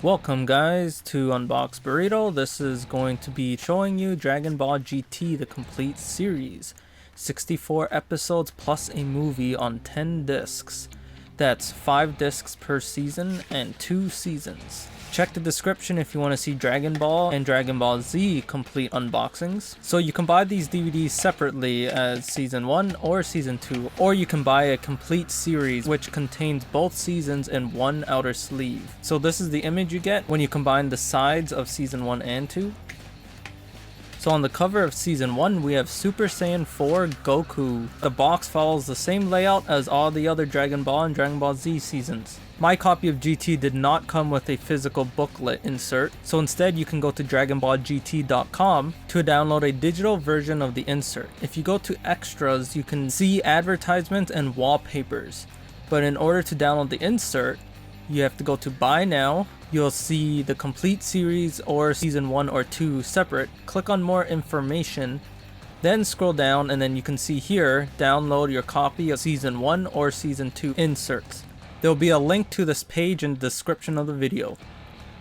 Welcome guys to Unbox Burrito. This is going to be showing you Dragon Ball GT, the complete series. 64 episodes plus a movie on 10 discs. That's 5 discs per season and 2 seasons. Check the description if you want to see Dragon Ball and Dragon Ball Z complete unboxings. So you can buy these DVDs separately as Season 1 or Season 2, or you can buy a complete series which contains both seasons in one outer sleeve. So this is the image you get when you combine the sides of Season 1 and 2. So on the cover of Season 1 we have Super Saiyan 4 Goku. The box follows the same layout as all the other Dragon Ball and Dragon Ball Z seasons. My copy of GT did not come with a physical booklet insert, so instead you can go to dragonballgt.com to download a digital version of the insert. If you go to extras, you can see advertisements and wallpapers, but in order to download the insert, you have to go to buy now. You'll see the complete series or season 1 or 2 separate. Click on more information, then scroll down, and then you can see here, download your copy of season 1 or season 2 inserts. There will be a link to this page in the description of the video.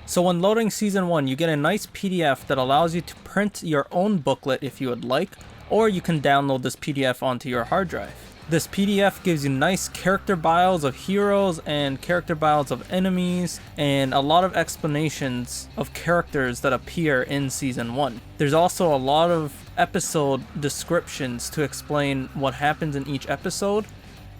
So when loading season 1, you get a nice PDF that allows you to print your own booklet if you would like, or you can download this PDF onto your hard drive. This PDF gives you nice character bios of heroes and character bios of enemies, and a lot of explanations of characters that appear in season 1. There's also a lot of episode descriptions to explain what happens in each episode,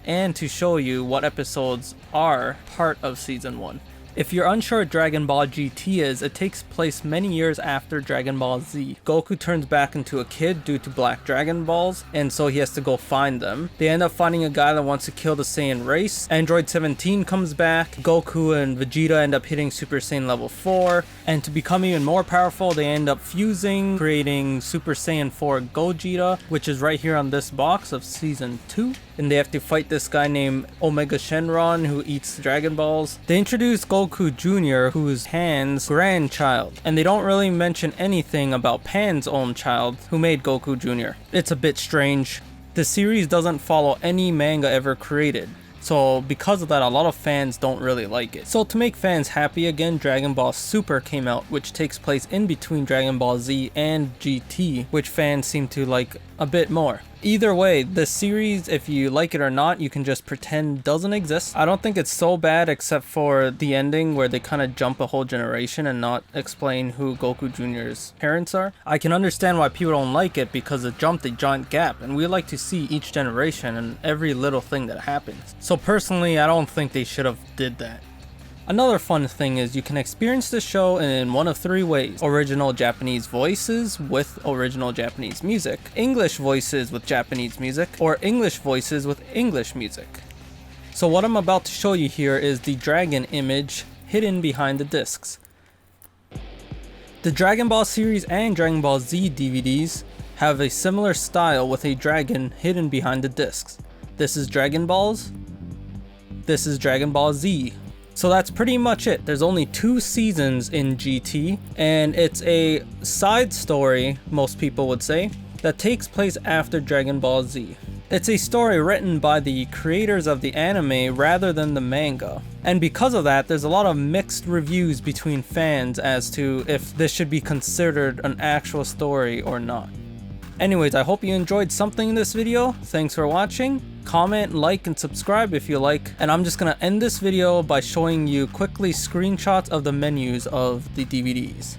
and to show you what episodes are part of Season 1. If you're unsure what Dragon Ball GT is, it takes place many years after Dragon Ball Z. Goku turns back into a kid due to black Dragon Balls, and so he has to go find them. They end up finding a guy that wants to kill the Saiyan race. Android 17 comes back. Goku and Vegeta end up hitting Super Saiyan level 4, and to become even more powerful, they end up fusing, creating Super Saiyan 4 Gogeta, which is right here on this box of Season 2. And they have to fight this guy named Omega Shenron who eats Dragon Balls. They introduce Goku Jr., who's Pan's grandchild, and they don't really mention anything about Pan's own child who made Goku Jr. It's a bit strange. The series doesn't follow any manga ever created, so because of that, a lot of fans don't really like it. So to make fans happy again, Dragon Ball Super came out, which takes place in between Dragon Ball Z and GT, which fans seem to like a bit more. Either way, this series, if you like it or not, you can just pretend doesn't exist. I don't think it's so bad except for the ending where they kind of jump a whole generation and not explain who Goku Jr.'s parents are. I can understand why people don't like it because it jumped a giant gap, and we like to see each generation and every little thing that happens. So personally, I don't think they should have did that. Another fun thing is you can experience the show in one of 3 ways: original Japanese voices with original Japanese music, English voices with Japanese music, or English voices with English music. So what I'm about to show you here is the dragon image hidden behind the discs. The Dragon Ball series and Dragon Ball Z DVDs have a similar style with a dragon hidden behind the discs. This is Dragon Balls. This is Dragon Ball Z. So that's pretty much it. There's only 2 seasons in GT, and it's a side story, most people would say, that takes place after Dragon Ball Z. It's a story written by the creators of the anime rather than the manga. And because of that, there's a lot of mixed reviews between fans as to if this should be considered an actual story or not. Anyways, I hope you enjoyed something in this video. Thanks for watching. Comment, like, and subscribe if you like. And I'm just gonna end this video by showing you quickly screenshots of the menus of the DVDs.